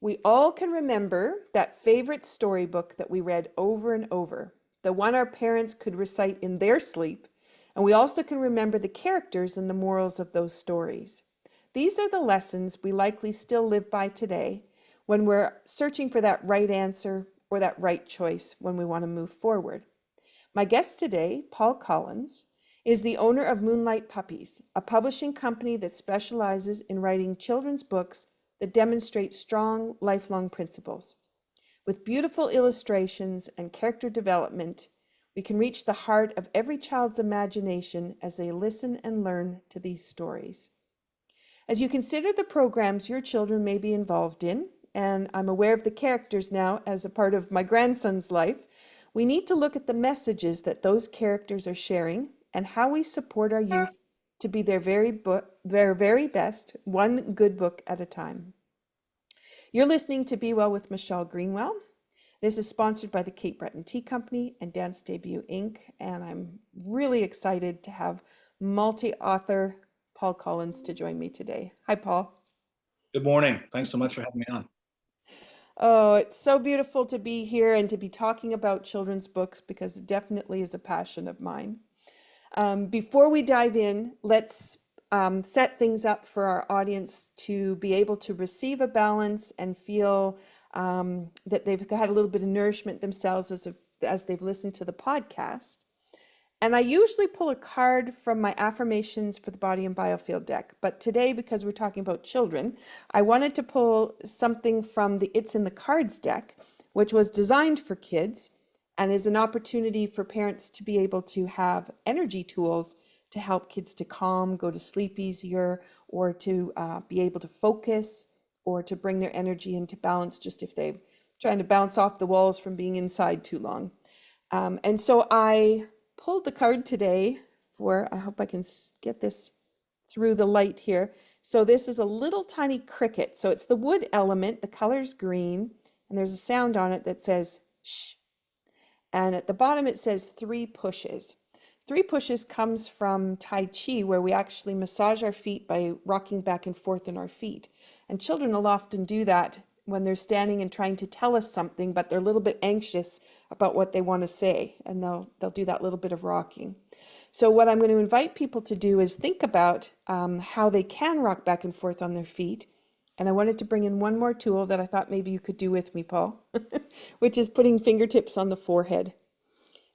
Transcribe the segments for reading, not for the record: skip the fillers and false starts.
We all can remember that favorite storybook that we read over and over, the one our parents could recite in their sleep, and we also can remember the characters and the morals of those stories. These are the lessons we likely still live by today when we're searching for that right answer or that right choice when we want to move forward. My guest today, Paul Collins, is the owner of Moonlight Puppies, a publishing company that specializes in writing children's books that demonstrate strong, lifelong principles. With beautiful illustrations and character development, we can reach the heart of every child's imagination as they listen and learn to these stories. As you consider the programs your children may be involved in, and I'm aware of the characters now as a part of my grandson's life, we need to look at the messages that those characters are sharing and how we support our youth to be their very best, one good book at a time. You're listening to Be Well with Michelle Greenwell. This is sponsored by the Cape Breton Tea Company and Dance Debut Inc. And I'm really excited to have multi-author Paul Collins to join me today. Hi, Paul. Good morning. Thanks so much for having me on. Oh, it's so beautiful to be here and to be talking about children's books because it definitely is a passion of mine. Before we dive in, let's set things up for our audience to be able to receive a balance and feel that they've had a little bit of nourishment themselves as they've listened to the podcast. And I usually pull a card from my affirmations for the body and biofield deck. But today, because we're talking about children, I wanted to pull something from the It's in the Cards deck, which was designed for kids and is an opportunity for parents to be able to have energy tools to help kids to calm, go to sleep easier, or to be able to focus, or to bring their energy into balance just if they've trying to bounce off the walls from being inside too long. And so I pulled the card today for, I hope I can get this through the light here. So this is a little tiny cricket. So it's the wood element, the color's green, and there's a sound on it that says shh. And at the bottom it says 3 pushes. 3 pushes comes from Tai Chi, where we actually massage our feet by rocking back and forth in our feet. And children will often do that when they're standing and trying to tell us something, but they're a little bit anxious about what they want to say, and they'll do that little bit of rocking. So what I'm going to invite people to do is think about how they can rock back and forth on their feet. And I wanted to bring in one more tool that I thought maybe you could do with me, Paul, which is putting fingertips on the forehead.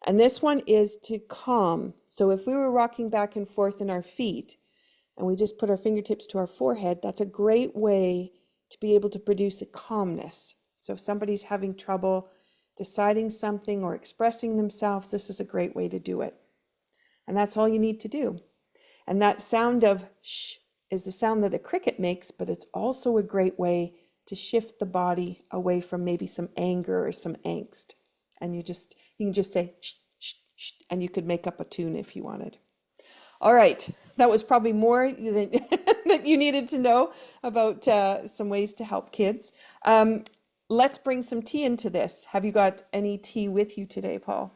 And this one is to calm. So if we were rocking back and forth in our feet and we just put our fingertips to our forehead, that's a great way to be able to produce a calmness. So if somebody's having trouble deciding something or expressing themselves, this is a great way to do it. And that's all you need to do. And that sound of shh is the sound that a cricket makes, but it's also a great way to shift the body away from maybe some anger or some angst. And you can just say shh, shh, shh, and you could make up a tune if you wanted. All right, that was probably more than that you needed to know about some ways to help kids. Let's bring some tea into this. Have you got any tea with you today, Paul?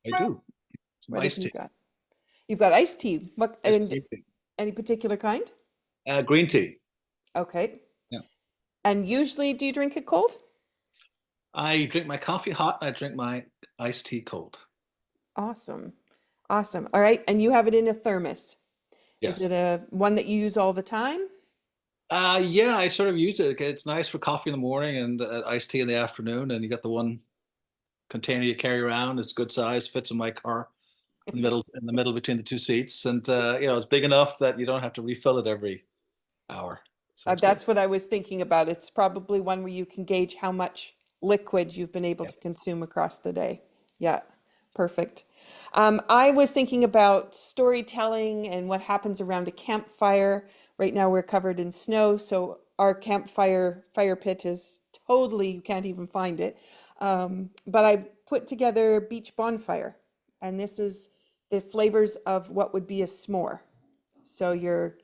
I do. Some What have iced you tea. got? You've got iced tea. What, Iced and tea. any particular kind? Green tea. Okay. Yeah. And usually, do you drink it cold? I drink my coffee hot. I drink my iced tea cold. Awesome. Awesome. All right. And you have it in a thermos. Is it Yes. a one that you use all the time? Yeah, I sort of use it. It's nice for coffee in the morning and iced tea in the afternoon. And you got the one container you carry around. It's good size, fits in my car in the middle between the 2 seats. And it's big enough that you don't have to refill it every hour. So it's good. That's what I was thinking about. It's probably one where you can gauge how much liquid you've been able Yeah. to consume across the day. Yeah, perfect. I was thinking about storytelling and what happens around a campfire. Right now we're covered in snow, so our campfire fire pit is totally, you can't even find it. But I put together beach bonfire, and this is the flavors of what would be a s'more. So your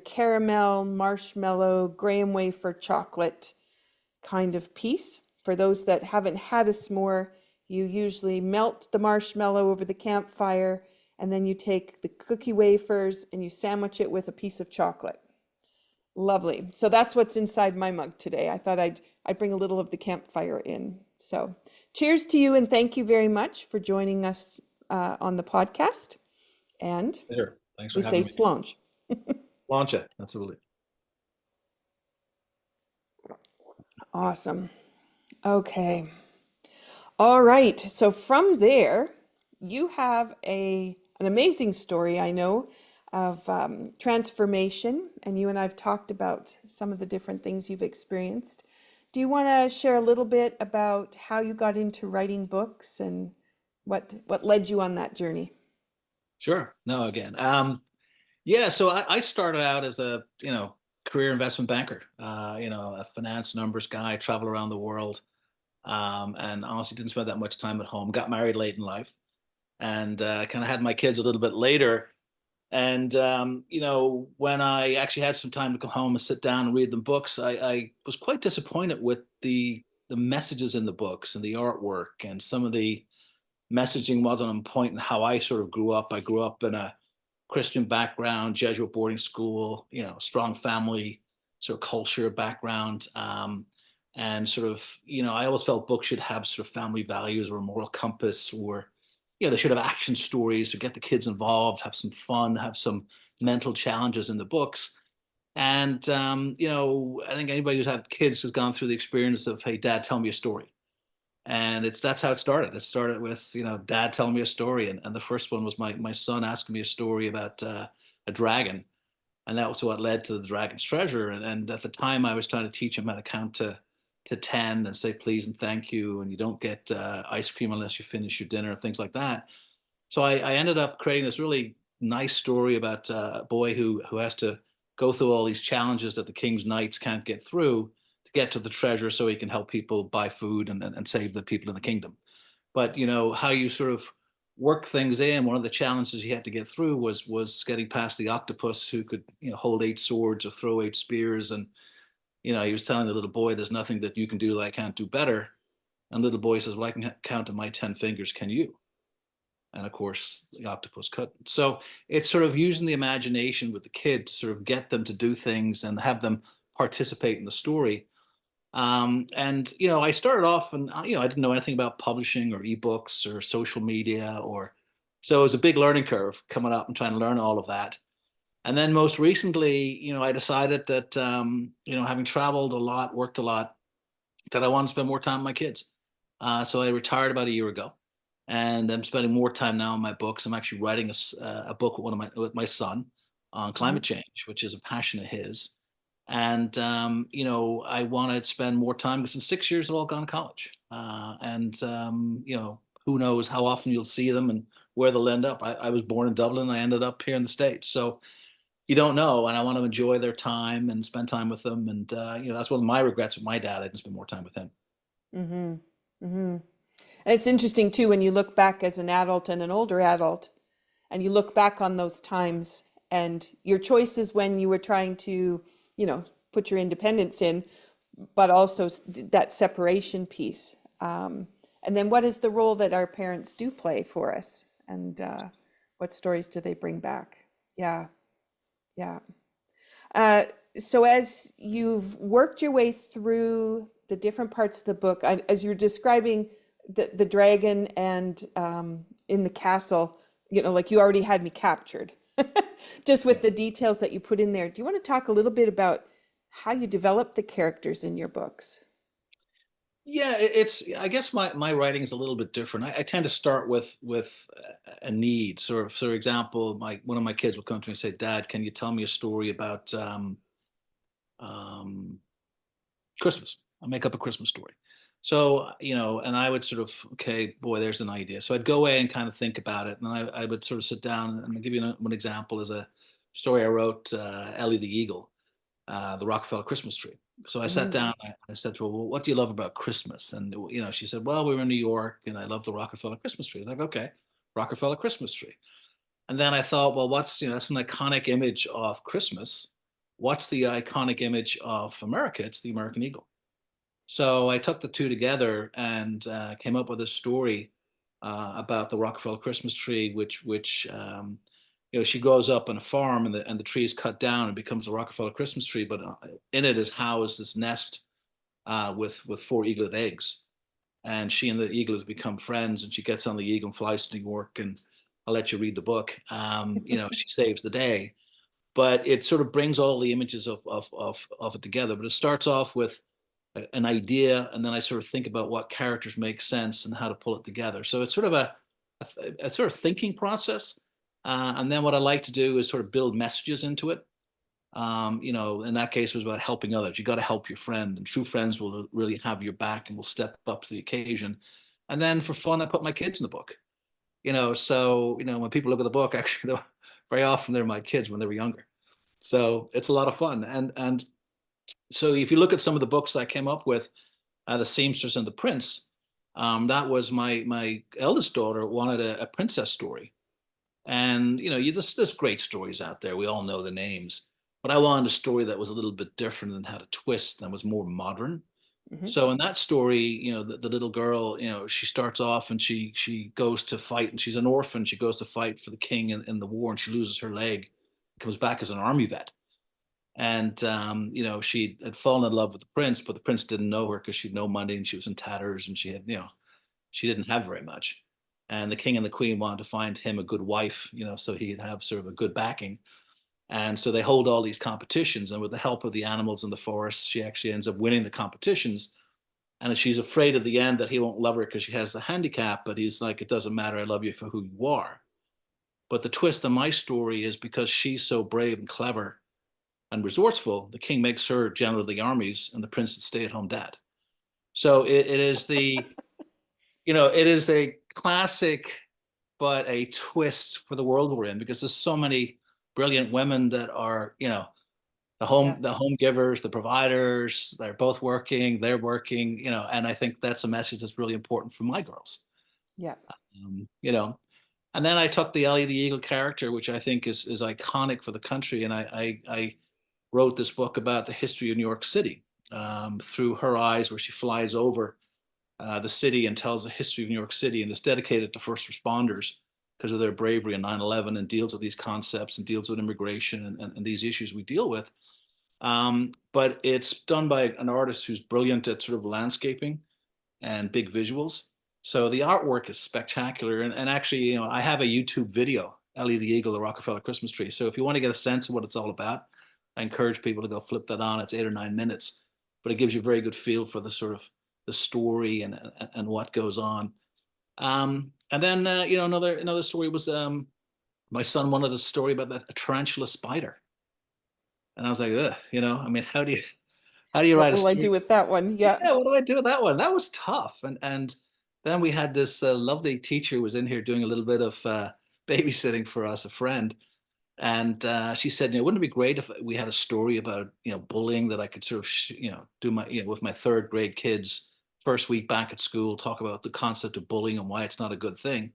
caramel, marshmallow, graham wafer, chocolate kind of piece. For those that haven't had a s'more, you usually melt the marshmallow over the campfire, and then you take the cookie wafers and you sandwich it with a piece of chocolate. Lovely. So that's what's inside my mug today. I thought I'd bring a little of the campfire in. So cheers to you and thank you very much for joining us on the podcast. And Sure. Thanks for we say having me. slàinte. Launch it. Absolutely. Awesome. Okay. All right. So from there, you have an amazing story, I know, of transformation, and you and I've talked about some of the different things you've experienced. Do you want to share a little bit about how you got into writing books and what led you on that journey? Sure. No, again. Yeah, so I started out as a, career investment banker, a finance numbers guy, travel around the world, and honestly didn't spend that much time at home. Got married late in life, and kind of had my kids a little bit later. And when I actually had some time to come home and sit down and read the books, I was quite disappointed with the messages in the books and the artwork, and some of the messaging wasn't on point in how I sort of grew up. I grew up in a Christian background, Jesuit boarding school, strong family sort of culture background. And sort of, I always felt books should have sort of family values or a moral compass, or, they should have action stories to get the kids involved, have some fun, have some mental challenges in the books. And, I think anybody who's had kids has gone through the experience of, hey, dad, tell me a story. And that's how it started. It started with, dad telling me a story. And the first one was my son asking me a story about a dragon. And that was what led to the dragon's treasure. And at the time I was trying to teach him how to count to 10 and say please and thank you. And you don't get ice cream unless you finish your dinner and things like that. So I ended up creating this really nice story about a boy who has to go through all these challenges that the king's knights can't get through to get to the treasure so he can help people buy food and save the people in the kingdom. But how you sort of work things in, one of the challenges he had to get through was getting past the octopus who could hold 8 swords or throw 8 spears. And he was telling the little boy, there's nothing that you can do that I can't do better. And the little boy says, well, I can count to my 10 fingers, can you? And of course the octopus couldn't. So it's sort of using the imagination with the kid to sort of get them to do things and have them participate in the story. And I started off, and I didn't know anything about publishing or ebooks or social media, or so it was a big learning curve coming up and trying to learn all of that. And then most recently, I decided that having traveled a lot, worked a lot, that I wanted to spend more time with my kids. So I retired about a year ago, and I'm spending more time now on my books. I'm actually writing a book with with my son on climate Mhm. change, which is a passion of his. And I want to spend more time because in 6 years they've all gone to college, and who knows how often you'll see them and where they'll end up. I was born in Dublin. I ended up here in the States, so you don't know. And I want to enjoy their time and spend time with them. And that's one of my regrets with my dad. I didn't spend more time with him. Mhm. Mhm. And it's interesting too when you look back as an adult and an older adult, and you look back on those times and your choices when you were trying to, you know, put your independence in, but also that separation piece. And then what is the role that our parents do play for us? And what stories do they bring back? Yeah, yeah. Uh, so as you've worked your way through the different parts of the book, as you're describing the dragon and in the castle, you know, like you already had me captured, just with the details that you put in there. Do you want to talk a little bit about how you develop the characters in your books? Yeah, it's. I guess my writing is a little bit different. I tend to start with a need. Sort of, for example, my one of my kids will come to me and say, "Dad, can you tell me a story about um, Christmas?" I'll make up a Christmas story. So and I would sort of, okay, boy, there's an idea. So I'd go away and kind of think about it, and I would sort of sit down and I'll give you one example is a story I wrote, Ellie the Eagle, the Rockefeller Christmas tree. So I sat Mm-hmm. down. I said to her, "Well, what do you love about Christmas?" And she said, "Well, we were in New York, and I love the Rockefeller Christmas tree." I was like, "Okay, Rockefeller Christmas tree." And then I thought, well, what's that's an iconic image of Christmas. What's the iconic image of America? It's the American Eagle. So I took the two together and came up with a story about the Rockefeller Christmas tree, which she grows up on a farm, and the tree is cut down and becomes a Rockefeller Christmas tree. But in it is housed this nest with four eaglet eggs, and she and the eaglets become friends. And she gets on the eagle and flies to New York. And I'll let you read the book. She saves the day, but it sort of brings all the images of it together. But it starts off with an idea, and then I sort of think about what characters make sense and how to pull it together. So it's sort of a sort of thinking process. And then what I like to do is sort of build messages into it. In that case, it was about helping others. You got to help your friend, and true friends will really have your back and will step up to the occasion. And then for fun, I put my kids in the book. So when people look at the book, actually, very often they're my kids when they were younger. So it's a lot of fun. And so if you look at some of the books I came up with, The Seamstress and the Prince, that was my eldest daughter wanted a princess story. And there's great stories out there. We all know the names, but I wanted a story that was a little bit different and had a twist that was more modern. Hmm. So in that story, the little girl, she starts off and she goes to fight, and she's an orphan. She goes to fight for the king in the war, and she loses her leg, comes back as an army vet. And she had fallen in love with the prince, but the prince didn't know her because she had no money and she was in tatters, and she didn't have very much. And the king and the queen wanted to find him a good wife, so he'd have sort of a good backing. And so they hold all these competitions, and with the help of the animals in the forest, she actually ends up winning the competitions. And she's afraid at the end that he won't love her because she has the handicap, but he's like, it doesn't matter, I love you for who you are. But the twist of my story is because she's so brave and clever and resourceful, the king makes her general of the armies and the prince the stay-at-home dad. So it is it is a classic, but a twist for the world we're in, because there's so many brilliant women that are, Yeah. the home givers, the providers. They're both working, they're working, and I think that's a message that's really important for my girls. Yeah. Um, you know, and then I took the Ellie the Eagle character, which I think is iconic for the country, and I wrote this book about the history of New York City, through her eyes, where she flies over the city and tells the history of New York City, and is dedicated to first responders because of their bravery in 9/11, and deals with these concepts and deals with immigration and these issues we deal with. But it's done by an artist who's brilliant at sort of landscaping and big visuals. So the artwork is spectacular. And actually, I have a YouTube video, Ellie the Eagle, the Rockefeller Christmas Tree. So if you want to get a sense of what it's all about, I encourage people to go flip that on. It's 8 or 9 minutes, but it gives you a very good feel for the sort of the story and what goes on. And then another story was, my son wanted a story about a tarantula spider, and I was like, ugh, I mean, how do you What write a will I do story? with that one? Yeah. Yeah, what do I do with that one? That was tough. And then we had this lovely teacher who was in here doing a little bit of babysitting for us, a friend. And she said, wouldn't it be great if we had a story about, bullying, that I could sort of, do my, with my third grade kids, first week back at school, talk about the concept of bullying and why it's not a good thing.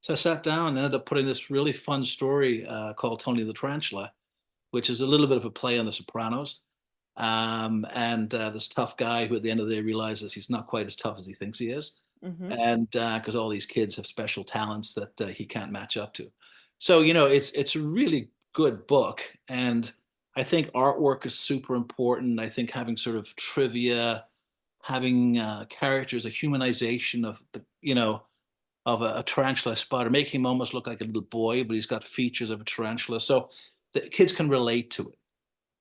So I sat down and ended up putting this really fun story called Tony the Tarantula, which is a little bit of a play on The Sopranos. And this tough guy who at the end of the day realizes he's not quite as tough as he thinks he is. Hmm. And because all these kids have special talents that he can't match up to. So, it's a really good book. And I think artwork is super important. I think having sort of trivia, having characters, a humanization of of a tarantula spider, making him almost look like a little boy, but he's got features of a tarantula. So the kids can relate to it.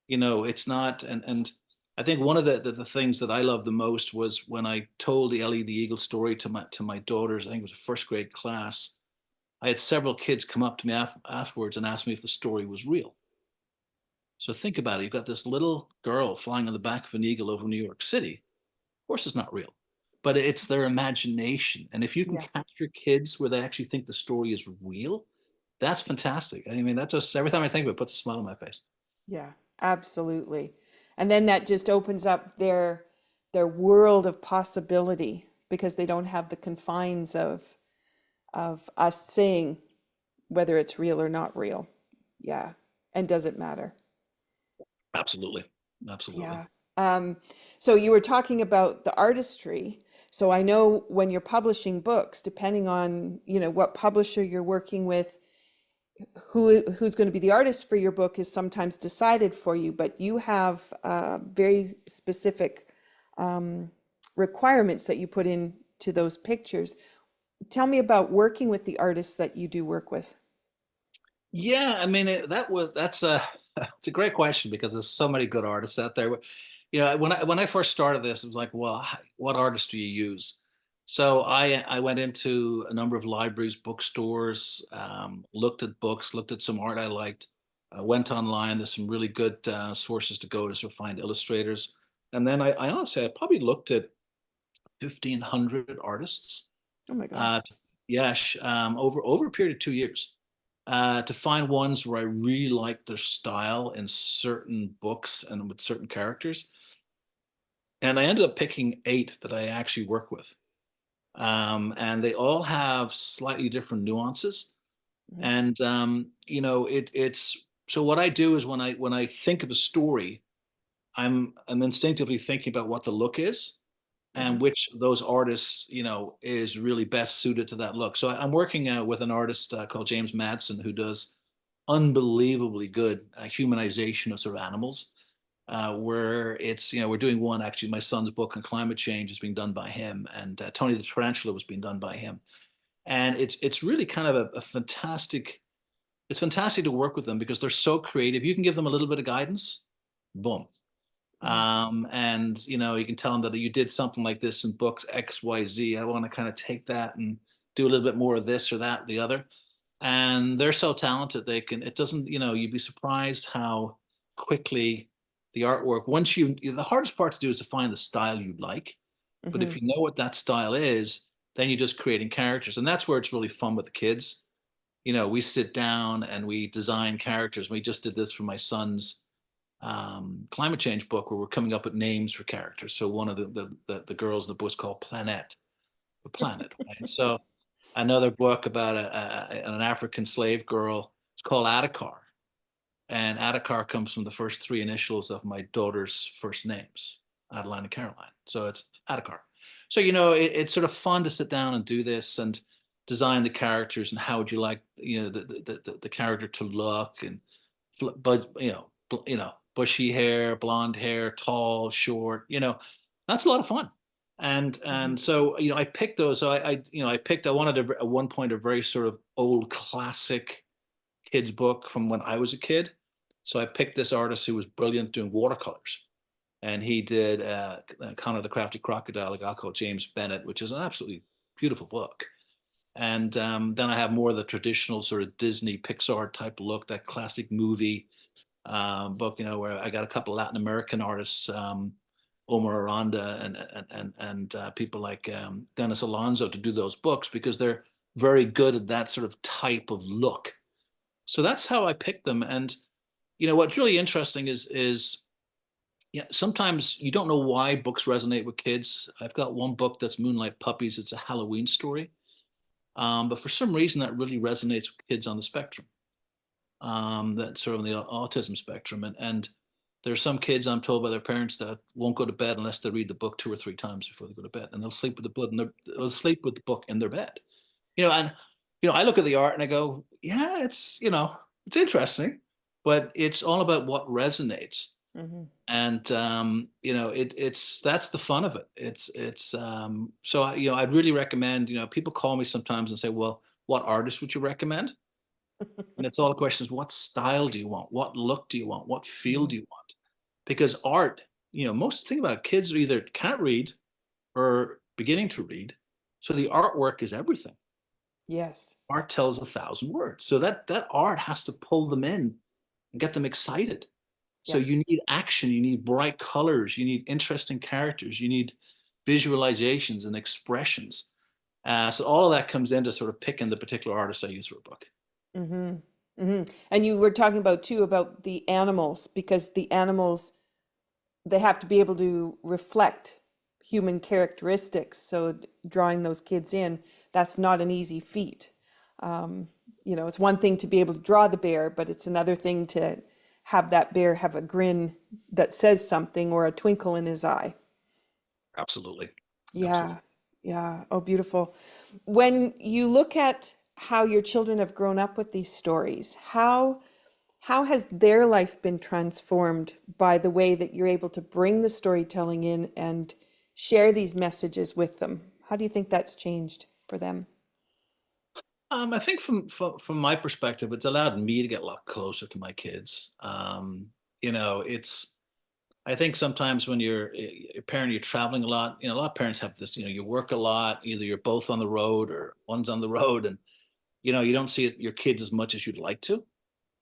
It's not. And I think one of the things that I loved the most was when I told the Ellie the Eagle story to my daughters. I think it was a first grade class. I had several kids come up to me afterwards and ask me if the story was real. So think about it. You've got this little girl flying on the back of an eagle over New York City. Of course, it's not real, but it's their imagination. And if you can Yeah. capture kids where they actually think the story is real, that's fantastic. I mean, that just every time I think of it, puts a smile on my face. Yeah. Absolutely. And then that just opens up their world of possibility because they don't have the confines of us saying whether it's real or not real. Yeah. And does it matter? Absolutely. Absolutely. Yeah. Um, so you were talking about the artistry. So I know when you're publishing books, depending on, what publisher you're working with, who's going to be the artist for your book is sometimes decided for you, but you have very specific requirements that you put into those pictures. Tell me about working with the artists that you do work with. Yeah, I mean that's a it's a great question because there's so many good artists out there. You know, when I first started this, it was like, well, what artists do you use? So I went into a number of libraries, bookstores, looked at books, looked at some art I liked, went online. There's some really good sources to go to sort of find illustrators, and then I honestly I probably looked at 1,500 artists. Oh my gosh. Uh, yeah, over a period of 2 years, to find ones where I really liked their style in certain books and with certain characters. And I ended up picking 8 that I actually work with. And they all have slightly different nuances. Mhm, And it's so what I do is when I think of a story, I'm instinctively thinking about what the look is mhm, and which of those artists is really best suited to that look. So I'm working with an artist called James Madsen who does unbelievably good humanization of sort of animals. Where it's we're doing one actually. My son's book on climate change is being done by him, and Tony the Tarantula was being done by him. And it's really kind of a fantastic. It's fantastic to work with them because they're so creative. You can give them a little bit of guidance, boom, mhm, and you can tell them that you did something like this in books XYZ. I want to kind of take that and do a little bit more of this or that, the other. And they're so talented. They can. It doesn't. You'd be surprised how quickly the artwork. Once the hardest part to do is to find the style you'd like. But if mhm. you know what that style is, then you're just creating characters, and that's where it's really fun with the kids. We sit down and we design characters. We just did this for my son's climate change book where we're coming up with names for characters. So one of the girls in the book is called the planet, right? So another book about an African slave girl. It's called Adhikar, and Adhikar comes from the first 3 initials of my daughter's first names, Adeline and Caroline. So it's Adhikar. So it's sort of fun to sit down and do this and design the characters and how would you like the character to look and but bushy hair, blonde hair, tall, short. That's a lot of fun. And Mhm. and so I picked those. So I wanted at one point a very sort of old classic kids book from when I was a kid. So I picked this artist who was brilliant doing watercolors, and he did Connor the Crafty Crocodile, a guy called James Bennett, which is an absolutely beautiful book. And then I have more of the traditional sort of Disney Pixar type look, that classic movie book, where I got a couple of Latin American artists, Omar Aranda and people like Dennis Alonso to do those books because they're very good at that sort of type of look. So that's how I picked them. And what's really interesting is yeah, sometimes you don't know why books resonate with kids. I've got one book that's Moonlight Puppies. It's a Halloween story. But for some reason that really resonates with kids on the spectrum, that sort of the autism spectrum. And there are some kids I'm told by their parents that won't go to bed unless they read the book 2 or 3 times before they go to bed, and they'll sleep with the book they'll sleep with the book in their bed. And I look at the art and I go, yeah, it's interesting, but it's all about what resonates. Mhm. And it's that's the fun of it. So I'd really recommend. People call me sometimes and say, well, what artist would you recommend? And it's all the questions: what style do you want? What look do you want? What feel Mhm. do you want? Because art, most thing about kids are either can't read or beginning to read, so the artwork is everything. Yes. Art tells 1,000 words, so that art has to pull them in and get them excited. So Yeah. you need action, you need bright colors, you need interesting characters, you need visualizations and expressions. So all of that comes into sort of picking the particular artist I use for a book. Hmm. Hmm. And you were talking about too about the animals because the animals they have to be able to reflect human characteristics. So drawing those kids in, that's not an easy feat. Um, it's one thing to be able to draw the bear, but it's another thing to have that bear have a grin that says something or a twinkle in his eye. Absolutely. Absolutely. Yeah, yeah. Oh, beautiful. When you look at how your children have grown up with these stories. How has their life been transformed by the way that you're able to bring the storytelling in and share these messages with them? How do you think that's changed for them? I think from my perspective, it's allowed me to get a lot closer to my kids. It's I think sometimes when you're a parent, you're traveling a lot. A lot of parents have this. You work a lot. Either you're both on the road or one's on the road, and you don't see your kids as much as you'd like to.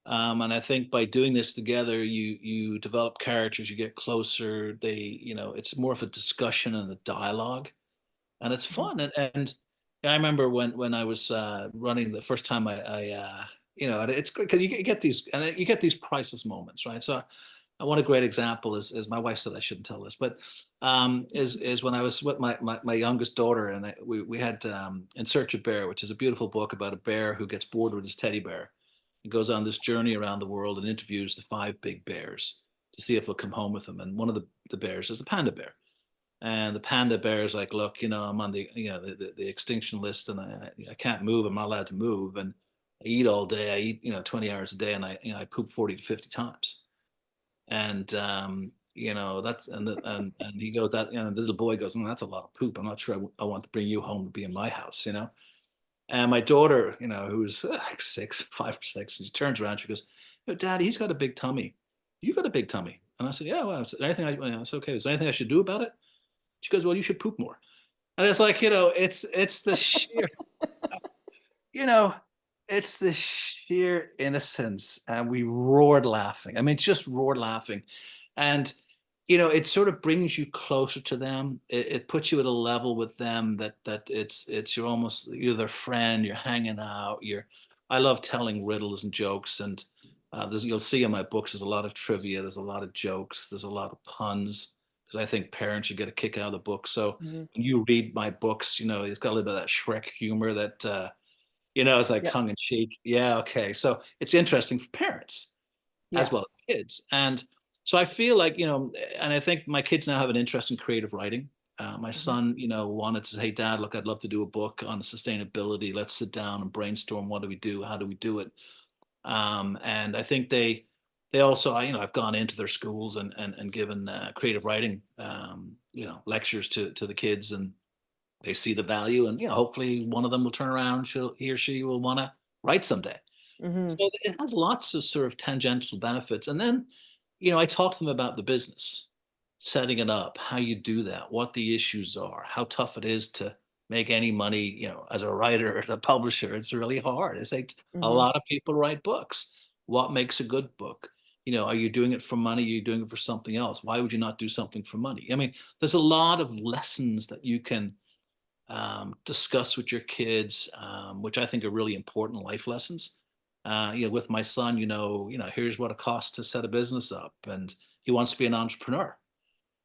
And I think by doing this together, you develop characters, you get closer. It's more of a discussion and a dialogue, and it's Mhm. fun. And I remember when I was running the first time and it's great because you get these and you get these priceless moments, right? So one a great example is my wife said I shouldn't tell this, but is when I was with my youngest daughter and we had In Search of Bear, which is a beautiful book about a bear who gets bored with his teddy bear. He goes on this journey around the world and interviews the five big bears to see if they'll come home with him. And one of the bears is the panda bear. And the panda bear is like, look, I'm on the extinction list and I can't move. I'm not allowed to move. And I eat all day. I eat, 20 hours a day and I poop 40 to 50 times. And that's and he goes that the little boy goes, that's a lot of poop. I'm not sure I want to bring you home to be in my house. And my daughter, who's like 5 or 6, she turns around, she goes, Daddy, he's got a big tummy. You got a big tummy. And I said, yeah, well, is there anything I said, okay, is there anything I should do about it? She goes, well, you should poop more. And it's like, it's the sheer you know, it's the sheer innocence, and we roared laughing. I mean, just roared laughing, and it sort of brings you closer to them. It puts you at a level with them that you're their friend. You're hanging out. I love telling riddles and jokes, and you'll see in my books. There's a lot of trivia. There's a lot of jokes. There's a lot of puns because I think parents should get a kick out of the book. So Mhm. when you read my books, it's got a little bit of that Shrek humor that. It's like Yep. tongue in cheek. Yeah, okay. So it's interesting for parents as Yeah. well as kids. And so I feel like, and I think my kids now have an interest in creative writing. My Mhm. son, wanted to say, Dad, look, I'd love to do a book on sustainability. Let's sit down and brainstorm. What do we do? How do we do it? And I think they also, I've gone into their schools and given creative writing, lectures to the kids, and they see the value, and hopefully one of them will turn around. He or she will want to write someday. Mhm. So it has lots of sort of tangential benefits. And then, I talk to them about the business, setting it up, how you do that, what the issues are, how tough it is to make any money, as a writer or a publisher. It's really hard. It's like a Mhm. lot of people write books. What makes a good book? Are you doing it for money? Are you doing it for something else? Why would you not do something for money? I mean, there's a lot of lessons that you can discuss with your kids, which I think are really important life lessons. With my son, here's what it costs to set a business up, and he wants to be an entrepreneur.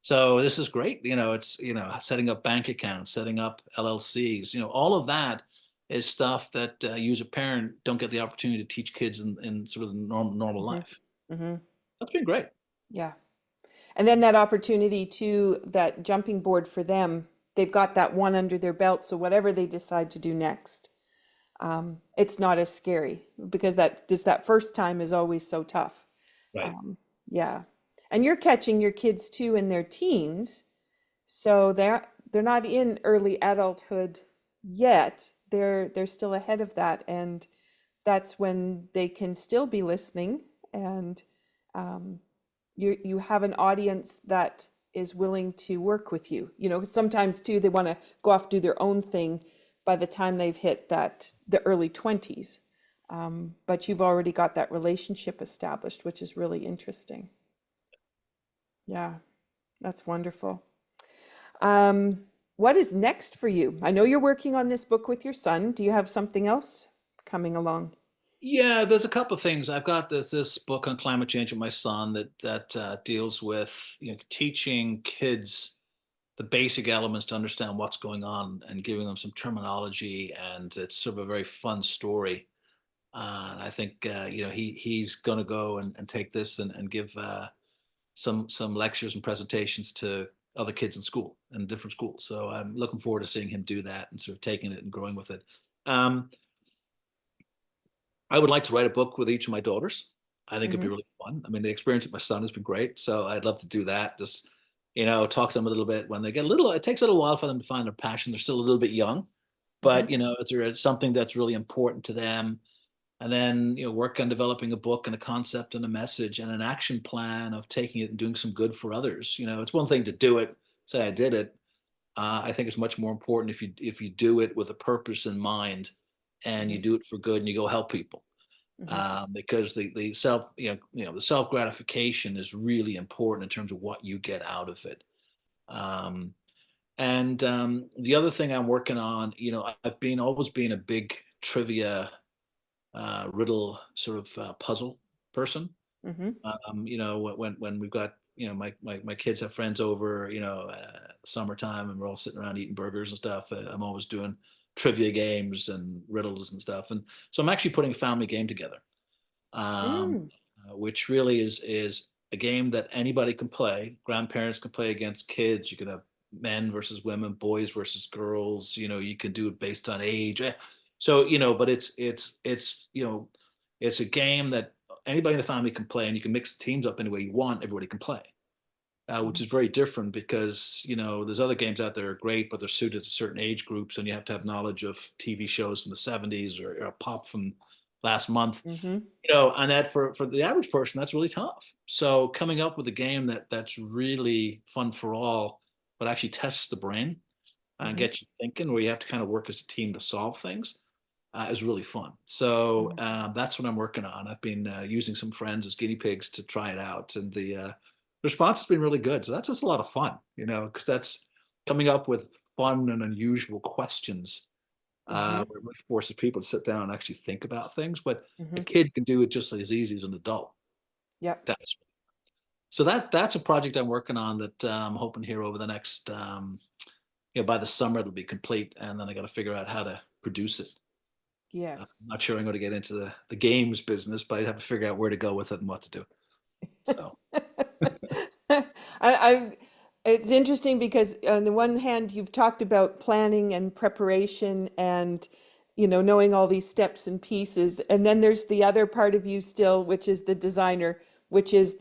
So this is great. It's setting up bank accounts, setting up LLCs. All of that is stuff that you as a parent don't get the opportunity to teach kids in sort of the normal Mhm. life. Mhm. That's been great. Yeah. And then that opportunity to that jumping board for them, they've got that one under their belt. So whatever they decide to do next, it's not as scary because that first time is always so tough. Right. Yeah. And you're catching your kids too in their teens, so they're not in early adulthood yet. They're still ahead of that, and that's when they can still be listening, and um, you have an audience that is willing to work with you. Sometimes too they want to go off do their own thing by the time they've hit the early 20s. But you've already got that relationship established, which is really interesting. Yeah, that's wonderful. Um, what is next for you? I know you're working on this book with your son. Do you have something else coming along? Yeah, there's a couple of things. I've got this book on climate change with my son that deals with teaching kids the basic elements to understand what's going on and giving them some terminology. And it's sort of a very fun story. And I think he's going to go and take this and give some lectures and presentations to other kids in school in different schools. So I'm looking forward to seeing him do that and sort of taking it and growing with it. Um, I would like to write a book with each of my daughters. I think it'd be Hmm. really fun. I mean, the experience with my son has been great, so I'd love to do that. Just, talk to them a little bit when they get a little. It takes a little while for them to find their passion. They're still a little bit young, but Hmm. it's something that's really important to them. And then work on developing a book and a concept and a message and an action plan of taking it and doing some good for others. It's one thing to do it, say I did it. I think it's much more important if you do it with a purpose in mind, and you Hmm. do it for good and you go help people, Hmm. because the self the self gratification is really important in terms of what you get out of it. Um, and the other thing I'm working on, I've been always been a big trivia, riddle sort of puzzle person. Hmm. When we've got my kids have friends over, summertime, and we're all sitting around eating burgers and stuff. I'm always doing trivia games and riddles and stuff, and so I'm actually putting a family game together, um, Mm. which really is a game that anybody can play. Grandparents can play against kids. You can have men versus women, boys versus girls. You can do it based on age. So but it's a game that anybody in the family can play, and you can mix the teams up any way you want. Everybody can play. Which is very different because there's other games out there that are great, but they're suited to certain age groups, and you have to have knowledge of TV shows from the '70s, or pop from last month. Hmm. And that for the average person, that's really tough. So coming up with a game that's really fun for all, but actually tests the brain and Hmm. gets you thinking, where you have to kind of work as a team to solve things, is really fun. So Hmm. that's what I'm working on. I've been using some friends as guinea pigs to try it out, and the response has been really good. So that's just a lot of fun, because that's coming up with fun and unusual questions, Hmm. where it forces people to sit down and actually think about things. But a Hmm. kid can do it just as easy as an adult. Yep. That's so that's a project I'm working on that I'm hoping here over the next, by the summer it'll be complete, and then I got to figure out how to produce it. I'm Yes. not sure I'm going to get into the games business, but I have to figure out where to go with it and what to do. So I, it's interesting because on the one hand, you've talked about planning and preparation and, knowing all these steps and pieces. And then there's the other part of you still, which is the designer, which is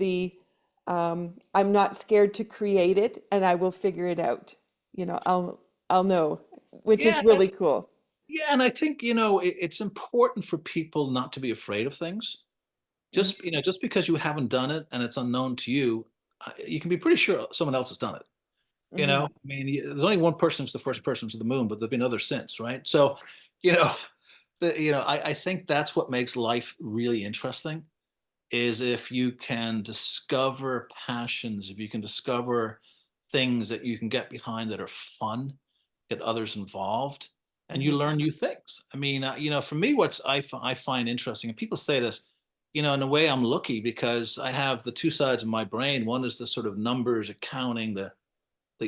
I'm not scared to create it and I will figure it out. I'll know, which is yeah, really cool. yeah, and I think it's important for people not to be afraid of things. Hmm. Just because you haven't done it and it's unknown to you, you can be pretty sure someone else has done it. Hmm. I mean, there's only one person who's the first person to the moon, but there've been others since, right? So, you know, I think that's what makes life really interesting, is if you can discover passions, if you can discover things that you can get behind that are fun, get others involved, and you Hmm. learn new things. I mean, for me, I find interesting, and people say this, in a way, I'm lucky because I have the two sides of my brain. One is the sort of numbers, accounting, the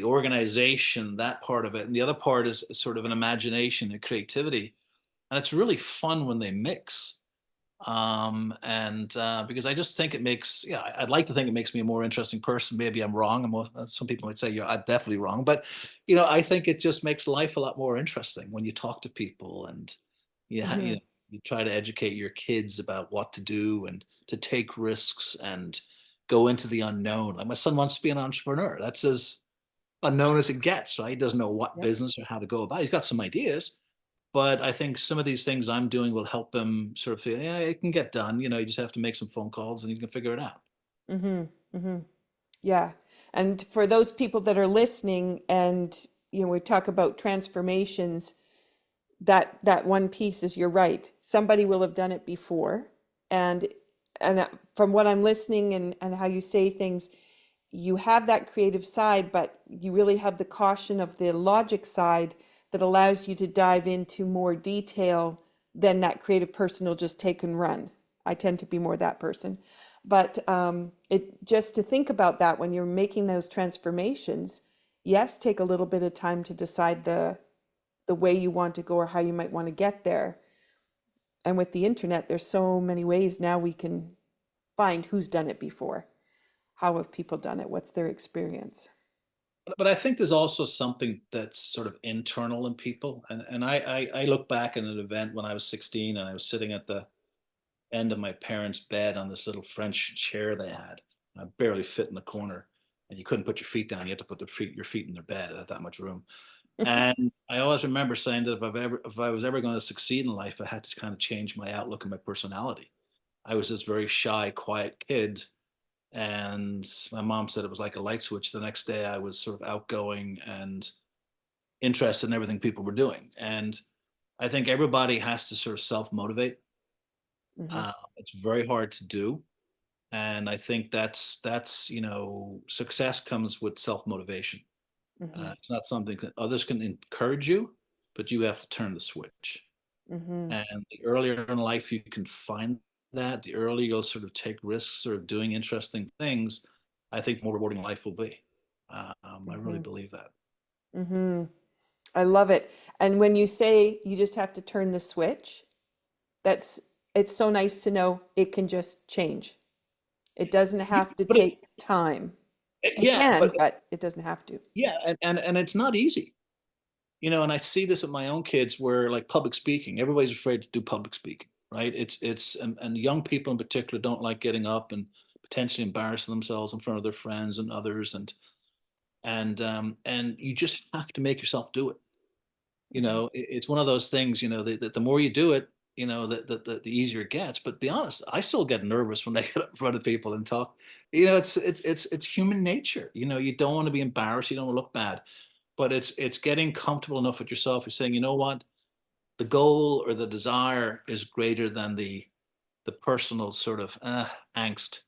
organization, that part of it, and the other part is sort of an imagination and creativity, and it's really fun when they mix. And because I just think it makes, yeah, I'd like to think it makes me a more interesting person. Maybe I'm wrong. Some people might say I'm definitely wrong, but I think it just makes life a lot more interesting when you talk to people, and Hmm. you try to educate your kids about what to do and to take risks and go into the unknown. Like my son wants to be an entrepreneur. That's as unknown as it gets, right? He doesn't know what Yep. business or how to go about it. He's got some ideas, but I think some of these things I'm doing will help him sort of feel, yeah, it can get done. You just have to make some phone calls and you can figure it out. Hmm. Hmm. Yeah. And for those people that are listening and, we talk about transformations, that one piece is you're right. Somebody will have done it before. And from what I'm listening and how you say things, you have that creative side, but you really have the caution of the logic side that allows you to dive into more detail than that creative person will just take and run. I tend to be more that person. But it just to think about that when you're making those transformations, yes, take a little bit of time to decide the way you want to go or how you might want to get there. And with the internet, there's so many ways now we can find who's done it before. How have people done it? What's their experience? But I think there's also something that's sort of internal in people. And I look back at an event when I was 16, and I was sitting at the end of my parents' bed on this little French chair they had. I barely fit in the corner, and you couldn't put your feet down. You had to put your feet in their bed. It had that much room. And I always remember saying that if I was ever going to succeed in life, I had to kind of change my outlook and my personality. I was this very shy, quiet kid, and my mom said it was like a light switch. The next day, I was sort of outgoing and interested in everything people were doing. And I think everybody has to sort of self motivate. Hmm. It's very hard to do, and I think that's success comes with self motivation. Hmm. It's not something that others can encourage you, but you have to turn the switch. Hmm. And the earlier in life you can find that, the earlier you'll sort of take risks or doing interesting things, I think the more rewarding life will be. I really Hmm. believe that. Hmm. I love it. And when you say you just have to turn the switch, that's it's so nice to know it can just change. It doesn't Yeah, have to but take time. It yeah, can, but but it doesn't have to. yeah, and it's not easy, and I see this with my own kids where like public speaking, everybody's afraid to do public speaking, right? And young people in particular don't like getting up and potentially embarrassing themselves in front of their friends and others, and you just have to make yourself do it. Hmm. It's one of those things, that the more you do it, the easier it gets. But be honest, I still get nervous when I get up in front of people and talk. It's human nature. You don't want to be embarrassed, you don't want to look bad, but it's getting comfortable enough with yourself. You're saying, you know what, the goal or the desire is greater than the personal sort of angst.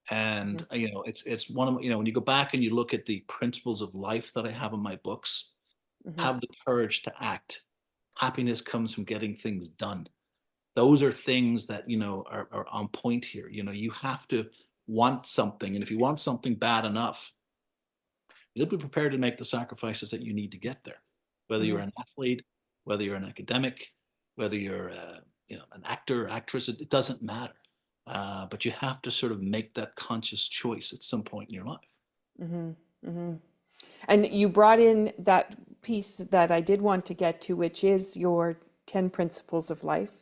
And Hmm. it's one of, when you go back and you look at the principles of life that I have in my books, Hmm. have the courage to act. Happiness comes from getting things done. Those are things that are on point here. You have to want something, and if you want something bad enough, you'll be prepared to make the sacrifices that you need to get there. Whether you're Hmm. an athlete, whether you're an academic, whether you're an actor, actress, it doesn't matter. But you have to sort of make that conscious choice at some point in your life. Hmm. Hmm. And you brought in that piece that I did want to get to, which is your 10 principles of life.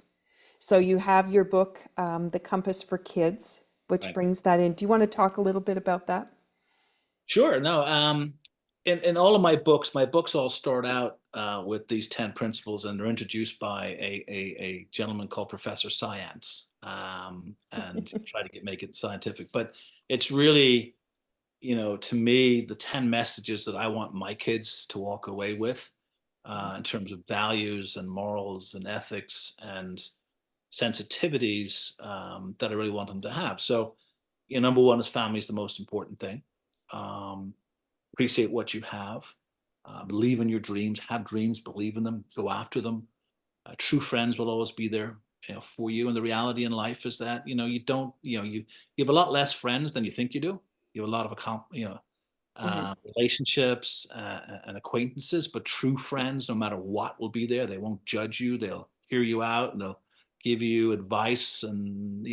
So you have your book, The Compass for Kids, which Right. brings that in. Do you want to talk a little bit about that? Sure. No. In all of my books all start out with these 10 principles, and they're introduced by a gentleman called Professor Science, and try to make it scientific. But it's really, to me, the 10 messages that I want my kids to walk away with, in terms of values and morals and ethics and sensitivities, that I really want them to have. So, number one is family is the most important thing. Um, Appreciate what you have. Believe in your dreams. Have dreams. Believe in them. Go after them. True friends will always be there, for you. And the reality in life is that you don't, you have a lot less friends than you think you do. You have a lot of Hmm. relationships and acquaintances, but true friends, no matter what, will be there. They won't judge you. They'll hear you out and they'll give you advice, and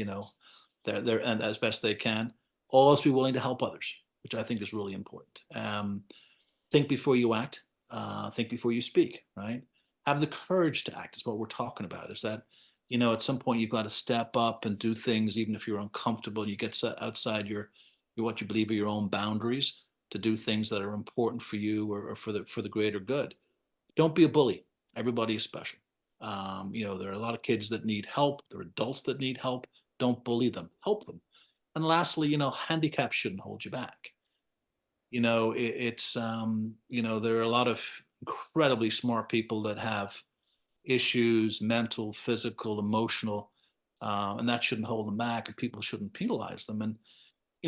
they're and as best they can. Always be willing to help others, which I think is really important. Think before you act. Think before you speak. Right. Have the courage to act. Is what we're talking about. Is that at some point you've got to step up and do things, even if you're uncomfortable. You get outside your what you believe are your own boundaries to do things that are important for you, or for the greater good. Don't be a bully. Everybody is special. There are a lot of kids that need help. There are adults that need help. Don't bully them. Help them. And lastly, handicaps shouldn't hold you back. There are a lot of incredibly smart people that have issues, mental, physical, emotional, and that shouldn't hold them back, and people shouldn't penalize them. And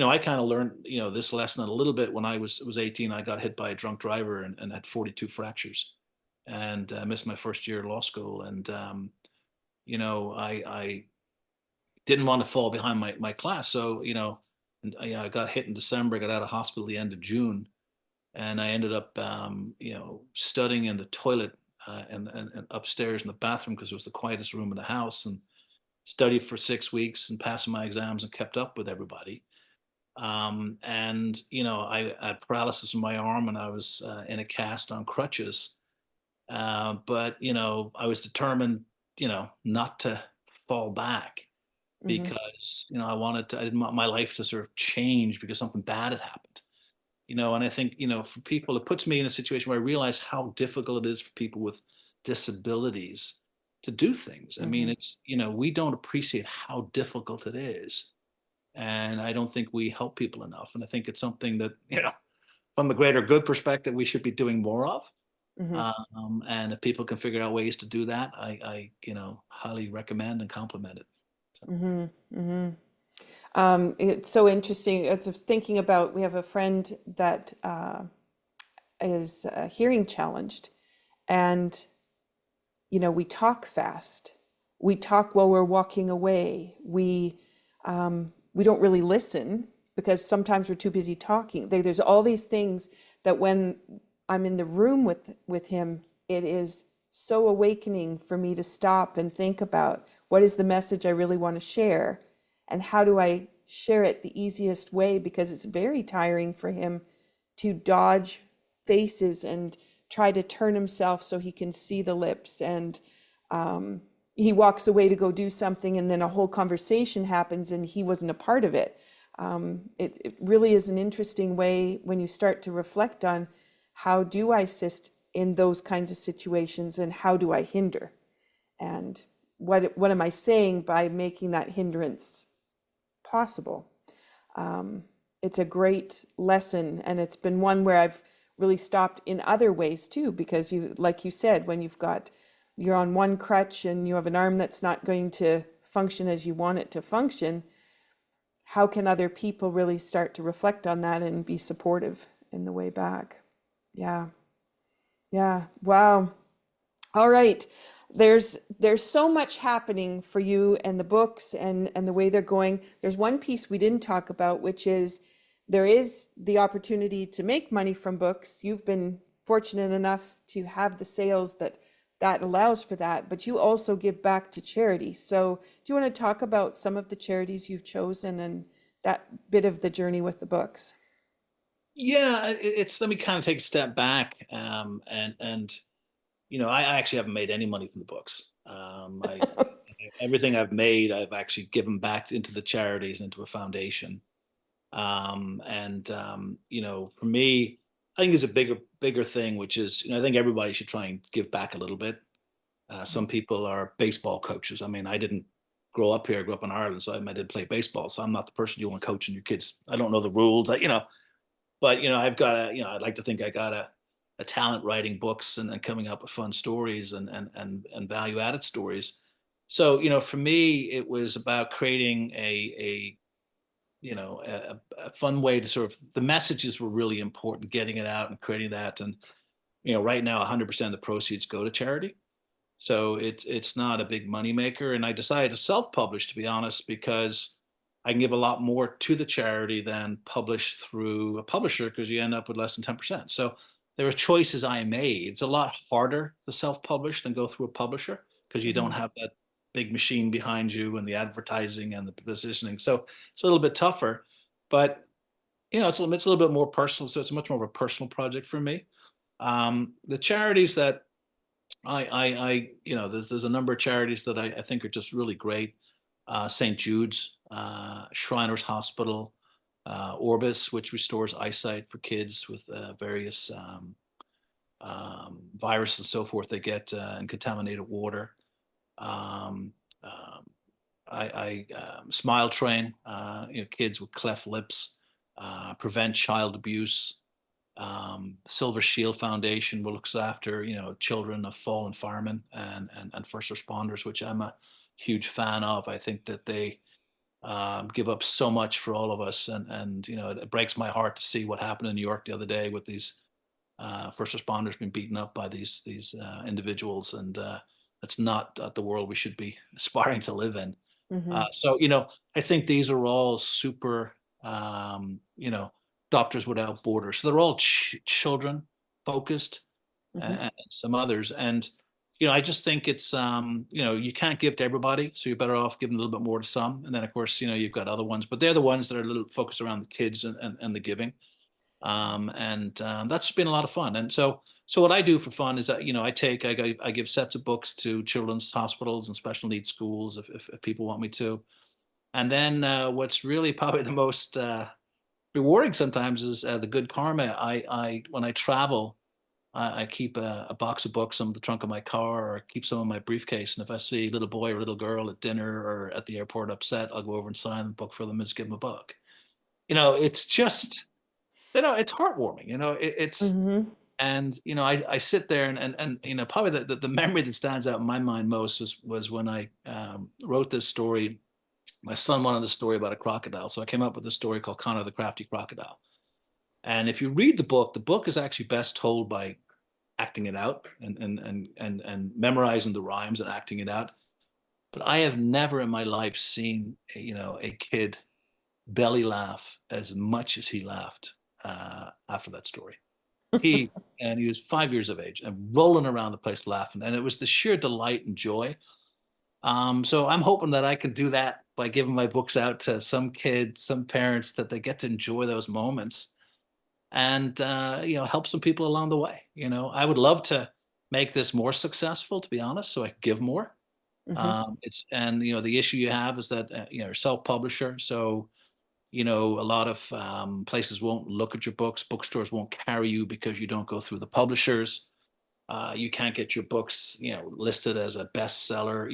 I kind of learned this lesson a little bit when I was 18. I got hit by a drunk driver, and had 42 fractures, and missed my first year of law school. And I didn't want to fall behind my class, so and I got hit in December. I got out of hospital the end of June, and I ended up studying in the toilet, and upstairs in the bathroom, because it was the quietest room in the house, and studied for 6 weeks and passing my exams and kept up with everybody. And I had paralysis in my arm, and I was in a cast on crutches. But I was determined, not to fall back. Mhm. because, I wanted to, I didn't want my life to sort of change because something bad had happened. And I think, for people, it puts me in a situation where I realize how difficult it is for people with disabilities to do things. I mean, Mhm. we don't appreciate how difficult it is. And I don't think we help people enough. And I think it's something that, from a greater good perspective, we should be doing more of. Mhm. And if people can figure out ways to do that, highly recommend and compliment it. So, Mhm. Mhm. It's so interesting. It's thinking about, we have a friend that is hearing challenged, and we talk fast. We talk while we're walking away. We don't really listen because sometimes we're too busy talking. There's all these things that when I'm in the room with him, it is so awakening for me to stop and think about what is the message I really want to share, and how do I share it the easiest way, because it's very tiring for him to dodge faces and try to turn himself so he can see the lips. And he walks away to go do something, and then a whole conversation happens and he wasn't a part of it. It really is an interesting way when you start to reflect on, how do I assist in those kinds of situations, and how do I hinder? And what am I saying by making that hindrance possible? It's a great lesson, and it's been one where I've really stopped in other ways too, because like you said, when you're on one crutch and you have an arm that's not going to function as you want it to function, how can other people really start to reflect on that and be supportive in the way back? Yeah. Yeah. Wow. All right. There's so much happening for you and the books and the way they're going. There's one piece we didn't talk about, which is there is the opportunity to make money from books. You've been fortunate enough to have the sales that allows for that, but you also give back to charity. So do you want to talk about some of the charities you've chosen and that bit of the journey with the books? yeah, let me kind of take a step back, and I actually haven't made any money from the books. Everything I've made, I've actually given back into the charities, into a foundation. And for me, I think there's a bigger thing, which is, I think everybody should try and give back a little bit. Some people are baseball coaches. I mean, I didn't grow up here. I grew up in Ireland, so I did play baseball. So I'm not the person you want coaching your kids. I don't know the rules. But I've got I'd like to think I got a talent writing books and coming up with fun stories and value added stories. So for me, it was about creating a fun way to sort of, the messages were really important, getting it out and creating that. And right now 100% of the proceeds go to charity, so it's not a big money maker. And I decided to self-publish, to be honest, because I can give a lot more to the charity than publish through a publisher, because you end up with less than 10%. So there are choices I made. It's a lot harder to self-publish than go through a publisher, because you don't Mhm. have that big machine behind you and the advertising and the positioning. So it's a little bit tougher, but it's a little bit more personal. So it's much more of a personal project for me. The charities that there's a number of charities that I think are just really great. St. Jude's, Shriners Hospital, Orbis, which restores eyesight for kids with various viruses and so forth they get in contaminated water. Um, um, Smile Train, kids with cleft lips, prevent child abuse. Silver Shield Foundation looks after children of fallen firemen and first responders, which I'm a huge fan of. I think that they give up so much for all of us, and it breaks my heart to see what happened in New York the other day with these first responders being beaten up by these individuals, and that's not the world we should be aspiring to live in. Mhm. So, I think these are all super, Doctors Without Borders. So they're all children focused, Mhm. and some others. And, I just think it's, you can't give to everybody. So you're better off giving a little bit more to some. And then, of course, you've got other ones, but they're the ones that are a little focused around the kids and the giving. And That's been a lot of fun. And so what I do for fun is that, I give sets of books to children's hospitals and special needs schools if people want me to. And then what's really probably the most rewarding sometimes is the good karma. I when I travel, I keep a box of books in the trunk of my car, or I keep some in my briefcase. And if I see a little boy or little girl at dinner or at the airport upset, I'll go over and sign the book for them and just give them a book. It's just, it's heartwarming. It's Mm-hmm. and I sit there and probably the memory that stands out in my mind most was when I wrote this story. My son wanted a story about a crocodile, so I came up with a story called Connor the Crafty Crocodile. And if you read the book is actually best told by acting it out and memorizing the rhymes and acting it out. But I have never in my life seen a kid belly laugh as much as he laughed after that story. He and he was 5 years of age and rolling around the place laughing, and it was the sheer delight and joy. So I'm hoping that I can do that by giving my books out to some kids, some parents, that they get to enjoy those moments and help some people along the way. I would love to make this more successful, to be honest, so I can give more. Mm-hmm. It's and the issue you have is that you're self-publisher, so a lot of places won't look at your books. Bookstores won't carry you because you don't go through the publishers. You can't get your books, listed as a bestseller.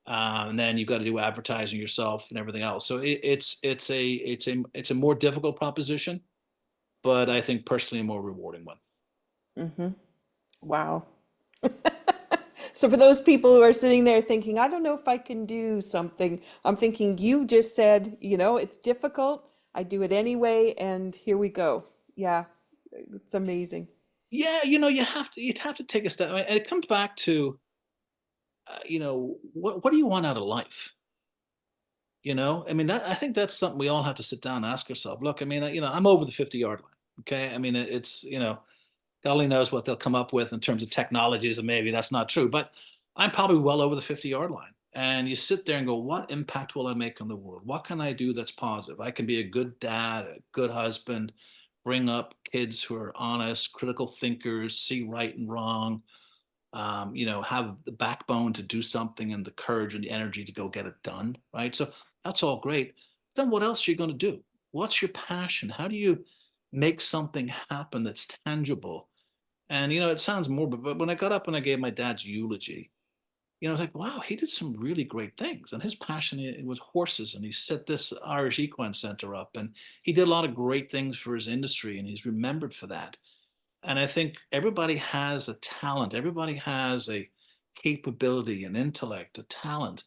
And then you've got to do advertising yourself and everything else. So it's a more difficult proposition, but I think personally a more rewarding one. Mm-hmm. Wow. So for those people who are sitting there thinking, I don't know if I can do something, I'm thinking you just said, it's difficult. I do it anyway, and here we go. Yeah, it's amazing. Yeah, you'd have to take a step. And it comes back to what do you want out of life? I mean, I think that's something we all have to sit down and ask ourselves. Look, I mean, I'm over the 50-yard line. Okay, I mean, it's God only knows what they'll come up with in terms of technologies, and maybe that's not true. But I'm probably well over the 50-yard line. And you sit there and go, what impact will I make on the world? What can I do that's positive? I can be a good dad, a good husband, bring up kids who are honest, critical thinkers, see right and wrong, have the backbone to do something and the courage and the energy to go get it done. Right. So that's all great. Then what else are you going to do? What's your passion? How do you make something happen that's tangible? And it sounds morbid, but when I got up and I gave my dad's eulogy, I was like, wow, he did some really great things. And his passion was horses. And he set this Irish Equine Center up. And he did a lot of great things for his industry. And he's remembered for that. And I think everybody has a talent. Everybody has a capability, an intellect, a talent.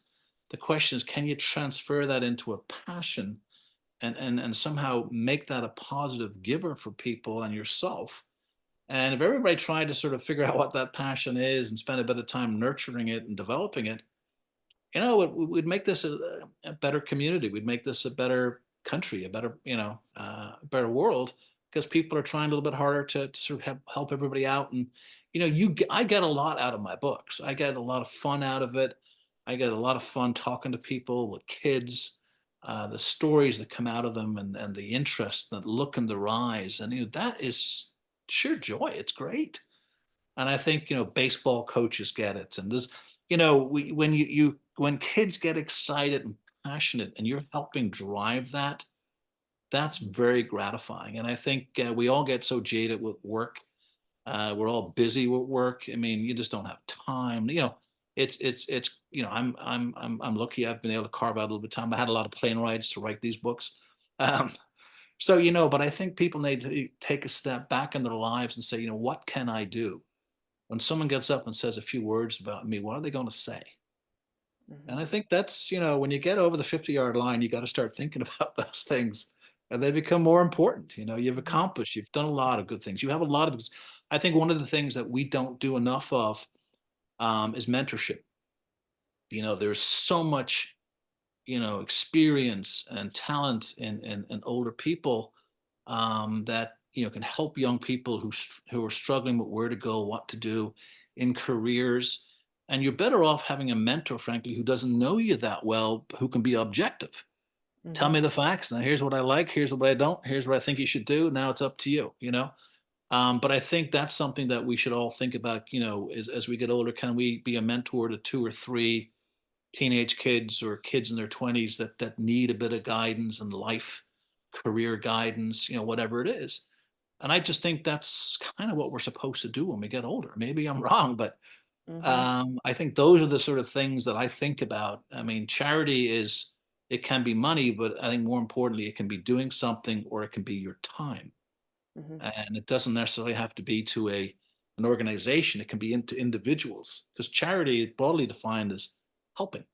The question is, can you transfer that into a passion and somehow make that a positive giver for people and yourself? And if everybody tried to sort of figure out what that passion is and spend a bit of time nurturing it and developing it, we'd make this a better community. We'd make this a better country, a better, better world, because people are trying a little bit harder to sort of help everybody out. And, I get a lot out of my books. I get a lot of fun out of it. I get a lot of fun talking to people with kids, the stories that come out of them and the interest, the look in their eyes. And, that is sheer joy. It's great. And I think, baseball coaches get it. And there's, when kids get excited and passionate and you're helping drive that, that's very gratifying. And I think we all get so jaded with work. We're all busy with work. I mean, you just don't have time. It's I'm lucky I've been able to carve out a little bit of time. I had a lot of plane rides to write these books. Um, so, but I think people need to take a step back in their lives and say, what can I do? When someone gets up and says a few words about me, what are they going to say? And Mhm. I think that's, when you get over the 50-yard line, you got to start thinking about those things and they become more important. You've Mhm. accomplished, you've done a lot of good things. You have a lot of, I think one of the things that we don't do enough of is mentorship. There's so much, experience and talent in older people that can help young people who are struggling with where to go, what to do in careers. And you're better off having a mentor, frankly, who doesn't know you that well, who can be objective. Tell Mhm. me the facts. Now, here's what I like. Here's what I don't. Here's what I think you should do. Now it's up to you. But I think that's something that we should all think about. As we get older, can we be a mentor to two or three teenage kids or kids in their 20s that need a bit of guidance and life, career guidance, whatever it is. And I just think that's kind of what we're supposed to do when we get older. Maybe I'm wrong, but Mm-hmm. I think those are the sort of things that I think about. I mean, charity is, it can be money, but I think more importantly, it can be doing something or it can be your time. Mm-hmm. And it doesn't necessarily have to be to an organization. It can be into individuals, because charity, broadly defined, is helping,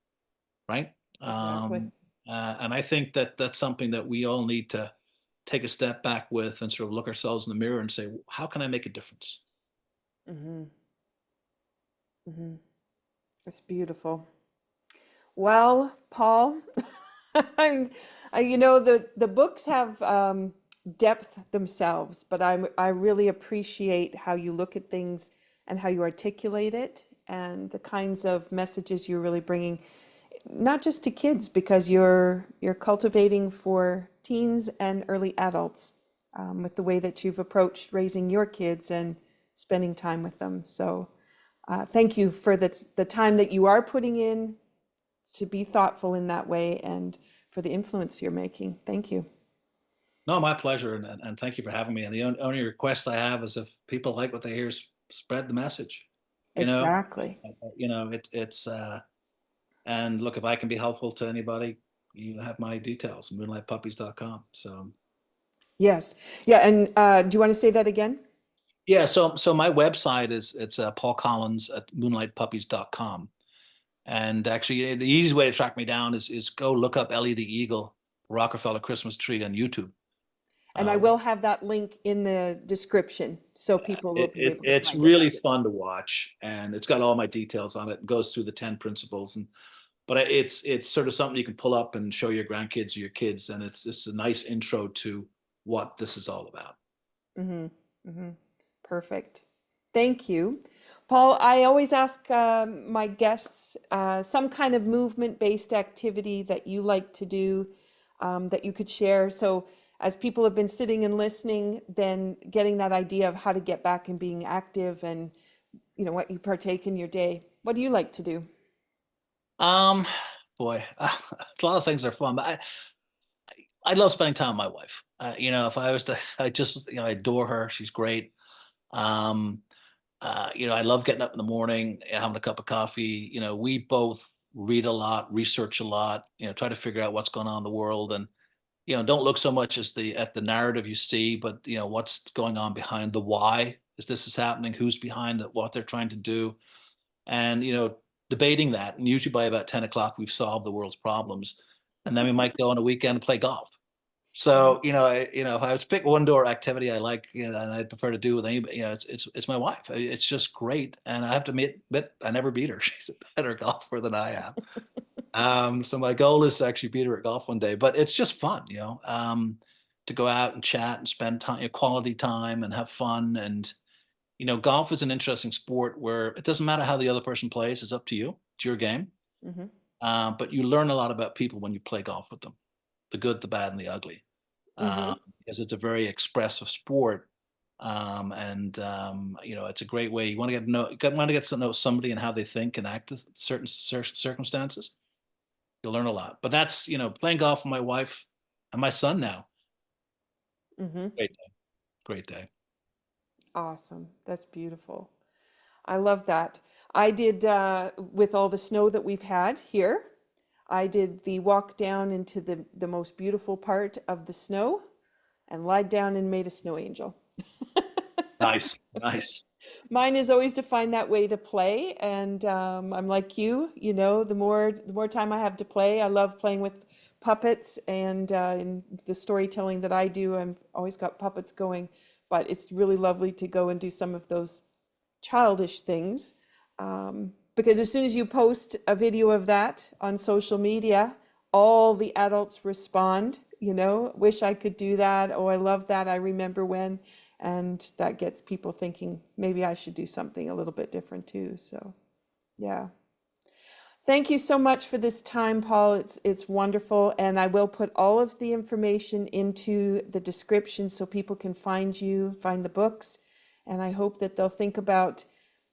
right? Exactly. And I think that that's something that we all need to take a step back with and sort of look ourselves in the mirror and say, how can I make a difference? Mm-hmm. Mm-hmm. It's beautiful. Well, Paul, I'm, the books have depth themselves, but I really appreciate how you look at things and how you articulate it and the kinds of messages you're really bringing, not just to kids, because you're cultivating for teens and early adults with the way that you've approached raising your kids and spending time with them. So thank you for the time that you are putting in to be thoughtful in that way and for the influence you're making. Thank you. No, my pleasure, and thank you for having me. And the only request I have is, if people like what they hear, spread the message. You know, Exactly. it's and look, if I can be helpful to anybody, you have my details, moonlightpuppies.com. So Yes. Yeah. And do you want to say that again? yeah, so my website is, it's Paul Collins at moonlightpuppies.com. And actually, the easy way to track me down is go look up Ellie the Eagle, Rockefeller Christmas Tree on YouTube. And I Uh, will have that link in the description so people will be able to it's find it. really fun to watch, and it's got all my details on it. It goes through the 10 principles, and but it's sort of something you can pull up and show your grandkids or your kids, and it's a nice intro to what this is all about. Hmm. Hmm. Perfect. Thank you. Paul, I always ask my guests some kind of movement-based activity that you like to do that you could share. So as people have been sitting and listening, then getting that idea of how to get back and being active and what you partake in your day. What do you like to do? Um, Boy, a lot of things are fun, but I love spending time with my wife. If I was to, I just, I adore her. She's great. Um, I love getting up in the morning, having a cup of coffee. We both read a lot, research a lot, try to figure out what's going on in the world, and don't look so much as at the narrative you see, but what's going on behind the why is this is happening, who's behind it, what they're trying to do, and debating that. And usually by about 10 o'clock, we've solved the world's problems, and then we might go on a weekend and play golf. Mhm. So if I was to pick one door activity I like, and I prefer to do with anybody, it's my wife. It's just great, and I have to admit I never beat her. She's a better golfer than I am. So my goal is to actually beat her at golf one day. But it's just fun, to go out and chat and spend time, quality time, and have fun. And golf is an interesting sport where it doesn't matter how the other person plays; it's up to you. It's your game. Mhm. But you learn a lot about people when you play golf with them, the good, the bad, and the ugly, Mhm. because it's a very expressive sport. And it's a great way. You want to get to know, want to get to know somebody and how they think and act in certain circumstances. You'll learn a lot. But that's, playing golf with my wife and my son now. Mhm. Great day. Great day. Awesome. That's beautiful. I love that. I did with all the snow that we've had here. I did the walk down into the most beautiful part of the snow and lied down and made a snow angel. Nice. Nice. Mine is always to find that way to play, and I'm like you. The more time I have to play, I love playing with puppets, and in the storytelling that I do, I've always got puppets going. But it's really lovely to go and do some of those childish things, because as soon as you post a video of that on social media, all the adults respond, wish I could do that. Oh, I love that. I remember when. And that gets people thinking maybe I should do something a little bit different too. So, yeah. Thank you so much for this time, Paul. It's wonderful, and I will put all of the information into the description so people can find you, find the books, and I hope that they'll think about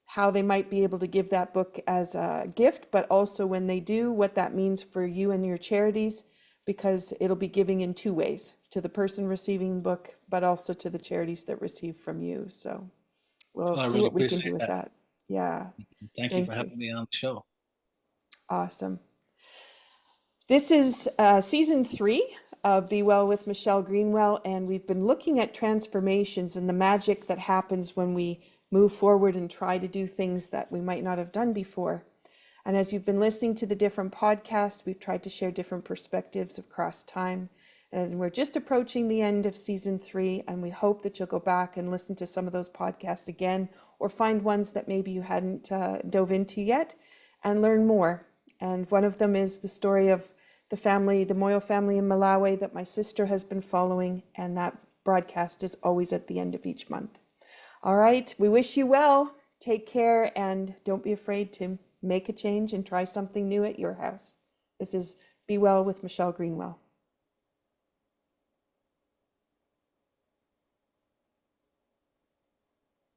how they might be able to give that book as a gift, but also when they do, what that means for you and your charities, because it'll be giving in two ways, to the person receiving the book, but also to the charities that receive from you. So we'll I see really what we can appreciate do with that. that. Yeah, Thank you for thank you. having me on the show. Awesome. This is season 3 of Be Well with Michelle Greenwell, and we've been looking at transformations and the magic that happens when we move forward and try to do things that we might not have done before. And as you've been listening to the different podcasts, we've tried to share different perspectives across time. And we're just approaching the end of season 3, and we hope that you'll go back and listen to some of those podcasts again, or find ones that maybe you hadn't dove into yet, and learn more. And one of them is the story of the family, the Moyo family in Malawi, that my sister has been following, and that broadcast is always at the end of each month. All right, we wish you well. Take care, and don't be afraid to make a change and try something new at your house. This is Be Well with Michelle Greenwell.